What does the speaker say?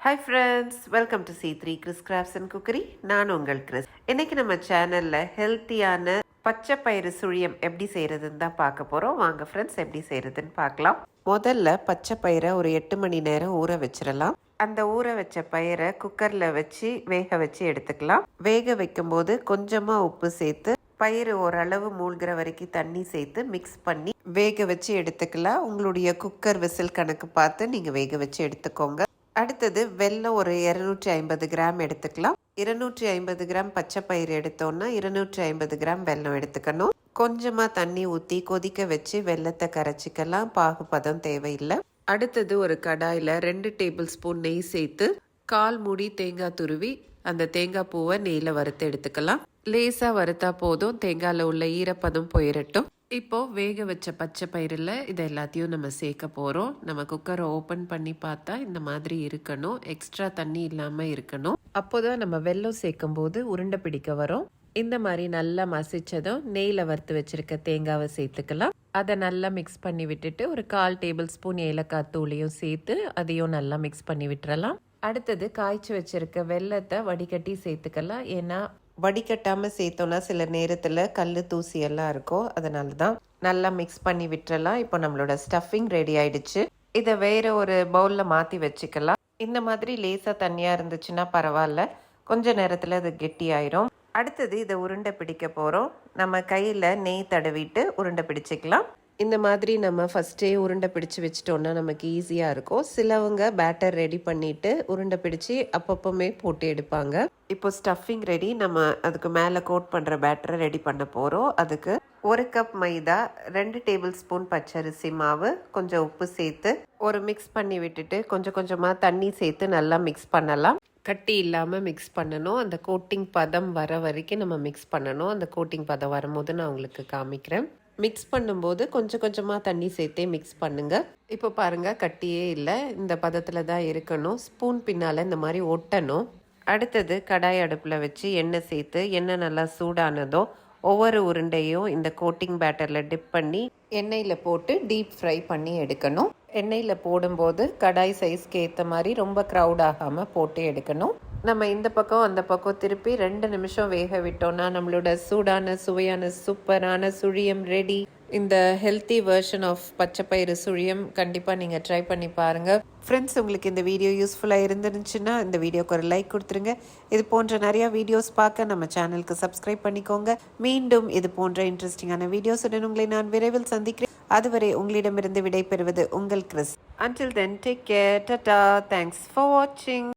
Hi friends, welcome to C3 Chris crafts and cookery. நான் உங்கள் Chris. இன்னைக்கு நம்ம சேனலில் ஹெல்த்தியான பச்சை பயிறு சுழியம் எப்படி செய்கிறதுன்னு தான் பார்க்க போகிறோம். வாங்க ஃப்ரெண்ட்ஸ், எப்படி செய்கிறதுன்னு பார்க்கலாம். முதல்ல பச்சை பயிரை ஒரு 8 மணி நேரம் ஊற வச்சிடலாம். அந்த ஊற வச்ச பயிரை குக்கரில் வச்சு வேக வச்சு எடுத்துக்கலாம். வேக வைக்கும்போது கொஞ்சமாக உப்பு சேர்த்து பயிறு ஓரளவு மூழ்கிற வரைக்கும் தண்ணி சேர்த்து மிக்ஸ் பண்ணி வேக வச்சு எடுத்துக்கலாம். உங்களுடைய குக்கர் விசில் கணக்கு பார்த்து நீங்கள் வேக வச்சு எடுத்துக்கோங்க. அடுத்தது வெல்லம் ஒரு 250 கிராம் எடுத்துக்கலாம். 250 கிராம் பச்சை பயிறு எடுத்தோன்னா 250 கிராம் வெல்லம் எடுத்துக்கணும். கொஞ்சமாக தண்ணி ஊற்றி கொதிக்க வச்சு வெல்லத்தை கரைச்சிக்கலாம். பாகுபதம் தேவையில்லை. அடுத்தது ஒரு கடாயில் 2 டேபிள் ஸ்பூன் நெய் சேர்த்து 1/4 மூடி தேங்காய் துருவி அந்த தேங்காய் பூவை நெய்யில் வறுத்து எடுத்துக்கலாம். லேசாக வறுத்தா போதும், தேங்காயில் உள்ள ஈரப்பதம் போயிடட்டும். இப்போ வேக வச்ச பச்சை பயிரில் இதை எல்லாத்தையும் நம்ம சேர்க்க போகிறோம். நம்ம குக்கரை ஓப்பன் பண்ணி பார்த்தா இந்த மாதிரி இருக்கணும், எக்ஸ்ட்ரா தண்ணி இல்லாமல் இருக்கணும். அப்போதான் நம்ம வெல்லம் சேர்க்கும் போது உருண்டை பிடிக்க வரும். இந்த மாதிரி நல்லா மசிச்சதும் நெய்யில் வறுத்து வச்சிருக்க தேங்காவை சேர்த்துக்கலாம். அதை நல்லா மிக்ஸ் பண்ணி விட்டுட்டு ஒரு 1/4 டேபிள் ஸ்பூன் ஏலக்காய் தூளையும் சேர்த்து அதையும் நல்லா மிக்ஸ் பண்ணி விட்டுறலாம். அடுத்தது காய்ச்சி வச்சிருக்க வெல்லத்தை வடிகட்டி சேர்த்துக்கலாம். ஏன்னா வடிகட்டாமல் சேர்த்தோன்னா சில நேரத்தில் கல் தூசி எல்லாம் இருக்கும். அதனால தான் நல்லா மிக்ஸ் பண்ணி விட்டுறலாம். இப்போ நம்மளோட ஸ்டஃபிங் ரெடி ஆயிடுச்சு. இதை வேற ஒரு பவுலில் மாற்றி வச்சுக்கலாம். இந்த மாதிரி லேசாக தண்ணியாக இருந்துச்சுன்னா பரவாயில்ல, கொஞ்ச நேரத்தில் அது கெட்டி ஆயிரும். அடுத்தது இதை உருண்டை பிடிக்க போகிறோம். நம்ம கையில் நெய் தடவிட்டு உருண்டை பிடிச்சிக்கலாம். இந்த மாதிரி நம்ம ஃபஸ்ட்டே உருண்டை பிடிச்சி வச்சிட்டோன்னா நமக்கு ஈஸியாக இருக்கும். சிலவங்க பேட்டர் ரெடி பண்ணிவிட்டு உருண்டை பிடிச்சி அப்பப்போமே போட்டு எடுப்பாங்க. இப்போ ஸ்டஃபிங் ரெடி. நம்ம அதுக்கு மேலே கோட் பண்ணுற பேட்டரை ரெடி பண்ண போகிறோம். அதுக்கு 1 கப் மைதா, 2 டேபிள் ஸ்பூன் பச்சரிசி மாவு, கொஞ்சம் உப்பு சேர்த்து ஒரு மிக்ஸ் பண்ணி விட்டுட்டு கொஞ்சம் கொஞ்சமாக தண்ணி சேர்த்து நல்லா மிக்ஸ் பண்ணலாம். கட்டி இல்லாமல் மிக்ஸ் பண்ணணும். அந்த கோட்டிங் பதம் வர வரைக்கும் நம்ம மிக்ஸ் பண்ணணும். அந்த கோட்டிங் பதம் வரும்போது நான் உங்களுக்கு காமிக்கிறேன். மிக்ஸ் பண்ணும்போது கொஞ்சம் கொஞ்சமாக தண்ணி சேர்த்தே மிக்ஸ் பண்ணுங்கள். இப்போ பாருங்கள், கட்டியே இல்லை, இந்த பதத்தில் தான் இருக்கணும். ஸ்பூன் பின்னால் இந்த மாதிரி ஒட்டணும். அடுத்தது கடாய் அடுப்பில் வச்சு எண்ணெய் சேர்த்து எண்ணெய் நல்லா சூடானதோ ஒவ்வொரு உருண்டையும் இந்த கோட்டிங் பேட்டரில் டிப் பண்ணி எண்ணெயில் போட்டு டீப் ஃப்ரை பண்ணி எடுக்கணும். எண்ணெயில் போடும்போது கடாய் சைஸ்க்கு ஏற்ற மாதிரி ரொம்ப க்ரௌட் ஆகாமல் போட்டு எடுக்கணும். நம்ம இந்த பக்கம் அந்த பக்கம் திருப்பி 2 நிமிஷம் வேக விட்டோம்னா நம்மளோட சூடான சுவையான சூப்பரான சுழியம் ரெடி. இந்த ஹெல்த்தி வெர்ஷன் ஆஃப் பச்சை பயிறு சுழியம் கண்டிப்பாக நீங்கள் ட்ரை பண்ணி பாருங்கள். ஃப்ரெண்ட்ஸ், உங்களுக்கு இந்த வீடியோ யூஸ்ஃபுல்லாக இருந்துருந்துச்சுன்னா இந்த வீடியோக்கு ஒரு லைக் கொடுத்துருங்க. இது போன்ற நிறையா வீடியோஸ் பார்க்க நம்ம சேனலுக்கு சப்ஸ்கிரைப் பண்ணிக்கோங்க. மீண்டும் இது போன்ற இன்ட்ரெஸ்டிங்கான வீடியோஸுடன் உங்களை நான் விரைவில் சந்திக்கிறேன். அதுவரை உங்களிடமிருந்து விடை பெறுவது உங்கள் Chris. Until then, take care. Tata. Thanks for watching.